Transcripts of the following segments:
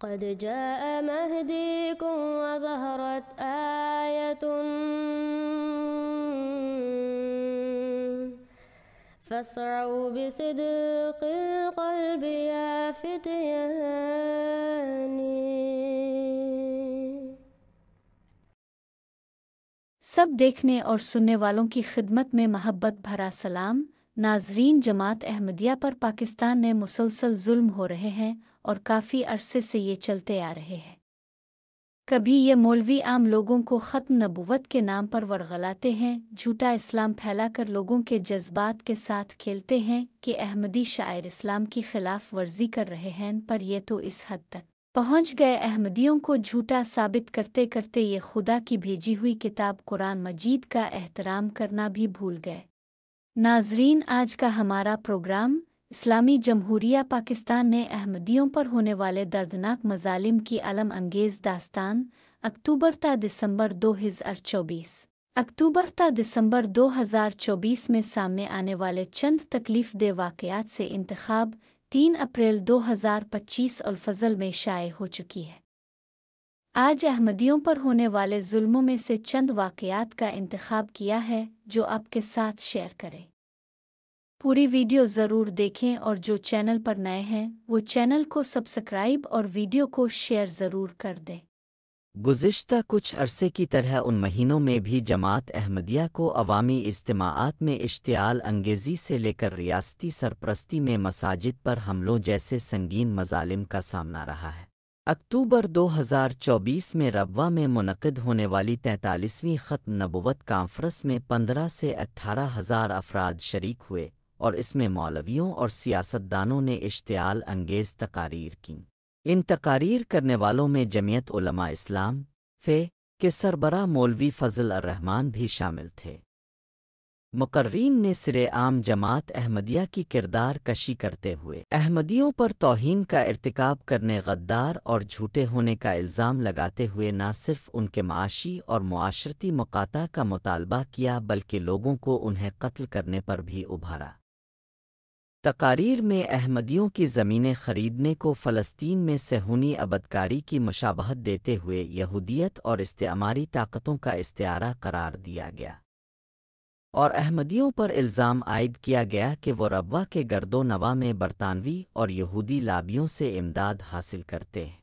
قد جاء مهديكم وظهرت آية فاسعوا بصدق القلب يا فتياني. सब देखने और सुनने वालों की खिदमत में महब्बत भरा सलाम। नाजरीन, जमात अहमदिया पर पाकिस्तान में मुसलसल जुल्म हो रहे हैं और काफ़ी अरसे से ये चलते आ रहे हैं। कभी ये मौलवी आम लोगों को ख़त्म नबूवत के नाम पर वरगलाते हैं, झूठा इस्लाम फैलाकर लोगों के जज्बात के साथ खेलते हैं कि अहमदी शायर इस्लाम की खिलाफ वर्जी कर रहे हैं, पर ये तो इस हद तक पहुँच गए अहमदियों को झूठा साबित करते करते ये खुदा की भेजी हुई किताब कुरान मजीद का एहतराम करना भी भूल गए। नाजरीन, आज का हमारा प्रोग्राम इस्लामी जमहूरिया पाकिस्तान में अहमदियों पर होने वाले दर्दनाक मजालिम की अलम अंगेज़ दास्तान अक्टूबर ता दिसंबर 2024 अक्टूबर ता दिसंबर 2024 में सामने आने वाले चंद तकलीफ दे वाक़यात से इंतखाब 3 अप्रैल 2025 अल-फजल में शाये हो चुकी है। आज अहमदियों पर होने वाले जुल्मों में से चंद वाक़यात का इंतखाब किया है जो आपके साथ शेयर करें। पूरी वीडियो ज़रूर देखें और जो चैनल पर नए हैं वो चैनल को सब्सक्राइब और वीडियो को शेयर ज़रूर कर दें। गुज़िश्ता कुछ अरसे की तरह उन महीनों में भी जमात अहमदिया को अवामी इज्तिमाआत में इश्तिआल अंगेज़ी से लेकर रियासती सरपरस्ती में मसाजिद पर हमलों जैसे संगीन मज़ालिम का सामना रहा है। अक्टूबर 2024 में रब्वा में मुनक़िद होने वाली 43वीं ख़त्म नबुव्वत कॉन्फ्रेंस में 15 से 18,000 अफराद शरीक हुए और इसमें मौलवियों और सियासतदानों ने इश्तिआल अंगेज़ तकारीर कीं। इन तकारीर करने वालों में जमियत उलमा इस्लाम फ़े के सरबराह मौलवी फ़ज़ल अर्रहमान भी शामिल थे। मुक़र्रीन ने सिरे आम जमात अहमदिया की किरदार कशी करते हुए अहमदियों पर तौहीन का इर्तिकाब करने, गद्दार और झूठे होने का इल्ज़ाम लगाते हुए न सिर्फ उनके माशी और मुआशरती मुक़ाता का मुतालबा किया बल्कि लोगों को उन्हें कत्ल करने पर भी उभारा। तकारीर में अहमदियों की ज़मीनें ख़रीदने को फ़लस्तीन में सहूनी अबदकारी की मुशाबहत देते हुए यहूदियत और इस्तेमारी ताकतों का इस्तिआरा करार दिया गया और अहमदियों पर इल्ज़ाम आयद किया गया कि वो रब्वा के गर्दो नवा में बरतानवी और यहूदी लाबियों से इमदाद हासिल करते हैं।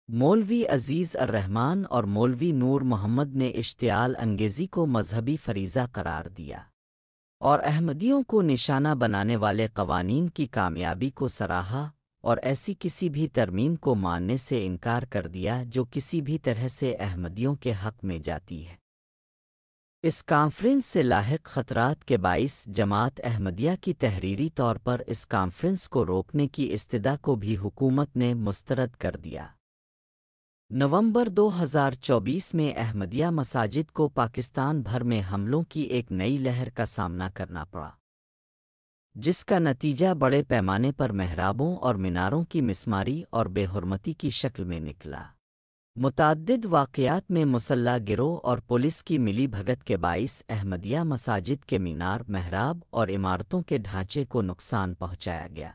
मौलवी अज़ीज़ अर्रहमान और मौलवी नूर मोहम्मद ने इश्तिआल अंगेज़ी को मजहबी फ़रीज़ा करार दिया और अहमदियों को निशाना बनाने वाले क़वानीन की कामयाबी को सराहा और ऐसी किसी भी तरमीम को मानने से इनकार कर दिया जो किसी भी तरह से अहमदियों के हक़ में जाती है। इस कॉन्फ्रेंस से लाहिक ख़तरात के बाइस जमात अहमदिया की तहरीरी तौर पर इस कॉन्फ्रेंस को रोकने की इस्तदा को भी हुकूमत ने मुस्तरद कर दिया। नवंबर 2024 में अहमदिया मसाजिद को पाकिस्तान भर में हमलों की एक नई लहर का सामना करना पड़ा, जिसका नतीजा बड़े पैमाने पर मेहराबों और मीनारों की मिसमारी और बेहुरमती की शक्ल में निकला। मुतअद्दिद वाक़यात में मुसल्लह गिरोह और पुलिस की मिली भगत के बाइस अहमदिया मसाजिद के मीनार, मेहराब और इमारतों के ढांचे को नुकसान पहुँचाया गया।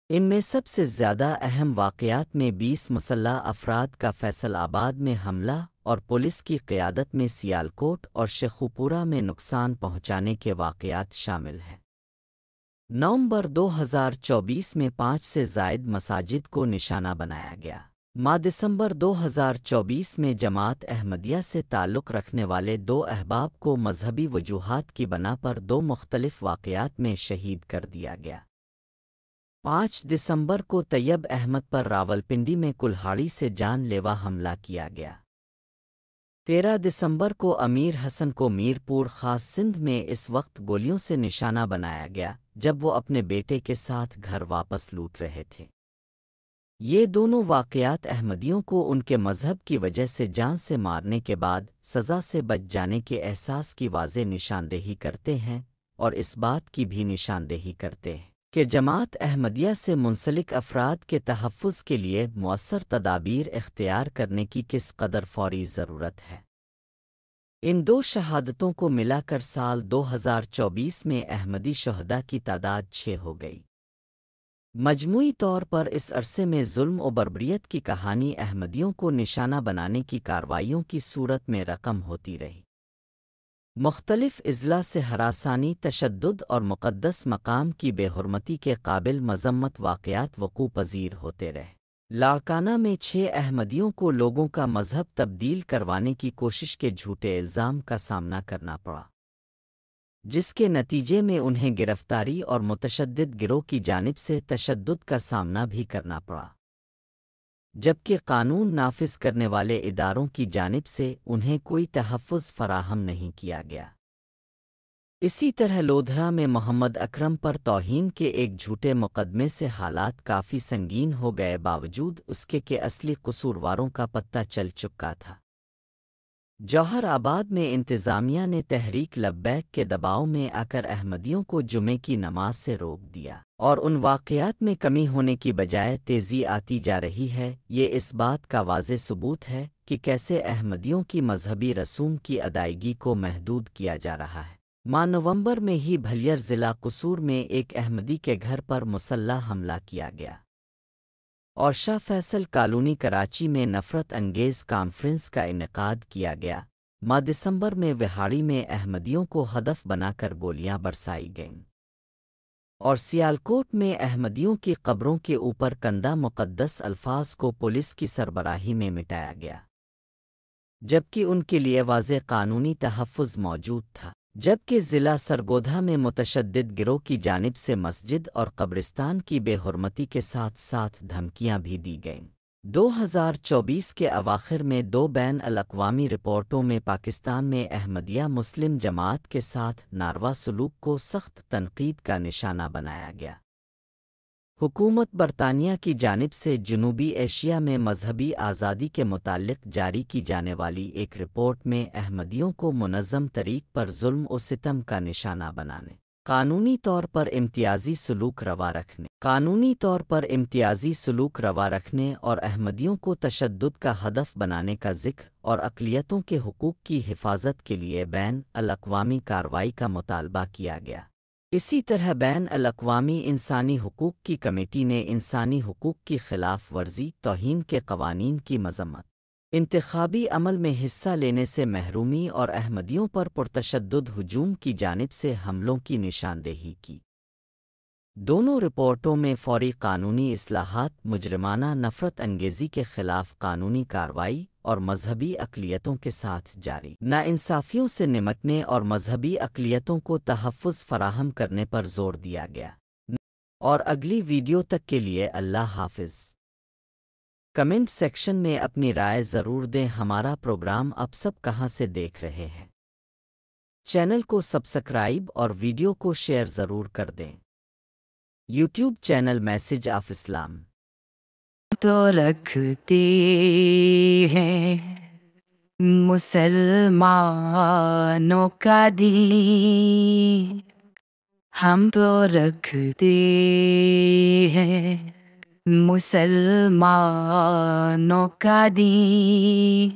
इनमें सबसे ज़्यादा अहम वाक़यात में 20 मुसल्लह अफराद का फैसलाबाद में हमला और पुलिस की क़यादत में सियालकोट और शेखुपुरा में नुकसान पहुँचाने के वाक़यात शामिल हैं। नवंबर 2024 में 5 से ज़ायद मसाजिद को निशाना बनाया गया। माह दिसंबर 2024 में जमात अहमदिया से ताल्लुक़ रखने वाले 2 अहबाब को मजहबी वजूहात की बना पर 2 मुख्तलिफ वाक़यात में शहीद कर दिया गया। 5 दिसंबर को तैयब अहमद पर रावलपिंडी में कुल्हाड़ी से जानलेवा हमला किया गया। 13 दिसंबर को अमीर हसन को मीरपुर ख़ास सिंध में इस वक्त गोलियों से निशाना बनाया गया जब वो अपने बेटे के साथ घर वापस लौट रहे थे। ये दोनों वाक़यात अहमदियों को उनके मज़हब की वजह से जान से मारने के बाद सज़ा से बच जाने के एहसास की वाज़ेह निशानदेही करते हैं और इस बात की भी निशानदेही करते हैं कि जमात अहमदिया से मुंसलिक अफराद के तहफ़्फ़ुज़ के लिए मुअस्सर तदाबीर इख्तियार करने की किस कदर फ़ौरी ज़रूरत है। इन 2 शहादतों को मिलाकर साल 2024 में अहमदी शहदा की तादाद 6 हो गई। مجموعی طور پر اس عرصے میں ظلم و بربریت کی کہانی احمدیوں کو نشانہ بنانے کی کارروائیوں کی صورت میں رقم ہوتی رہی۔ مختلف اضلاع سے ہراسانی، تشدد اور مقدس مقام کی بے حرمتی کے قابل مذمت واقعات وقوع پذیر ہوتے رہے۔ لاڑکانہ میں 6 احمدیوں کو لوگوں کا مذہب تبدیل کروانے کی کوشش کے جھوٹے الزام کا سامنا کرنا پڑا، جس کے نتیجے میں انہیں گرفتاری اور متشدد گروہ کی جانب سے تشدد کا سامنا بھی کرنا پڑا، جبکہ قانون نافذ کرنے والے اداروں کی جانب سے انہیں کوئی تحفظ فراہم نہیں کیا گیا۔ اسی طرح لودھرا میں محمد اکرم پر توہین کے ایک جھوٹے مقدمے سے حالات کافی سنگین ہو گئے، باوجود اس کے کہ اصلی قصورواروں کا پتہ چل چکا تھا۔ جوہر آباد میں انتظامیہ نے تحریک لبیک کے دباؤ میں آ کر احمدیوں کو جمعے کی نماز سے روک دیا، اور ان واقعات میں کمی ہونے کی بجائے تیزی آتی جا رہی ہے۔ یہ اس بات کا واضح ثبوت ہے کہ کیسے احمدیوں کی مذہبی رسوم کی ادائیگی کو محدود کیا جا رہا ہے۔ ماہ نومبر میں ہی بھلیر ضلع قصور میں ایک احمدی کے گھر پر مسلح حملہ کیا گیا، اور شاہ فیصل کالونی کراچی میں نفرت انگیز کانفرنس کا انعقاد کیا گیا۔ ماہ دسمبر میں وہاڑی میں احمدیوں کو ہدف بنا کر گولیاں برسائی گئیں، اور سیالکوٹ میں احمدیوں کی قبروں کے اوپر کندہ مقدس الفاظ کو پولیس کی سربراہی میں مٹایا گیا، جبکہ ان کے لیے واضح قانونی تحفظ موجود تھا۔ جبکہ ضلع سرگودھا میں متشدد گروہ کی جانب سے مسجد اور قبرستان کی بے حرمتی کے ساتھ ساتھ دھمکیاں بھی دی گئیں۔ 2024 کے اواخر میں 2 بین الاقوامی رپورٹوں میں پاکستان میں احمدیہ مسلم جماعت کے ساتھ ناروا سلوک کو سخت تنقید کا نشانہ بنایا گیا۔ حکومت برطانیہ کی جانب سے جنوبی ایشیا میں مذہبی آزادی کے متعلق جاری کی جانے والی ایک رپورٹ میں احمدیوں کو منظم طریق پر ظلم و ستم کا نشانہ بنانے، قانونی طور پر امتیازی سلوک روا رکھنے اور احمدیوں کو تشدد کا ہدف بنانے کا ذکر اور اقلیتوں کے حقوق کی حفاظت کے لیے بین الاقوامی کارروائی کا مطالبہ کیا گیا۔ اسی طرح بین الاقوامی انسانی حقوق کی کمیٹی نے انسانی حقوق کی خلاف ورزی، توہین کے قوانین کی مذمت، انتخابی عمل میں حصہ لینے سے محرومی اور احمدیوں پر پرتشدد ہجوم کی جانب سے حملوں کی نشاندہی کی۔ دونوں رپورٹوں میں فوری قانونی اصلاحات، مجرمانہ نفرت انگیزی کے خلاف قانونی کارروائی اور مذہبی اقلیتوں کے ساتھ جاری ناانصافیوں سے نمٹنے اور مذہبی اقلیتوں کو تحفظ فراہم کرنے پر زور دیا گیا۔ اور اگلی ویڈیو تک کے لیے اللہ حافظ۔ کمنٹ سیکشن میں اپنی رائے ضرور دیں۔ ہمارا پروگرام اب سب کہاں سے دیکھ رہے ہیں؟ چینل کو سبسکرائب اور ویڈیو کو شیئر ضرور کر دیں۔ یوٹیوب چینل میسج آف اسلام تو رکھتے ہیں مسلمانوں کا دل، ہم تو رکھتے ہیں مسلمانوں کا دل۔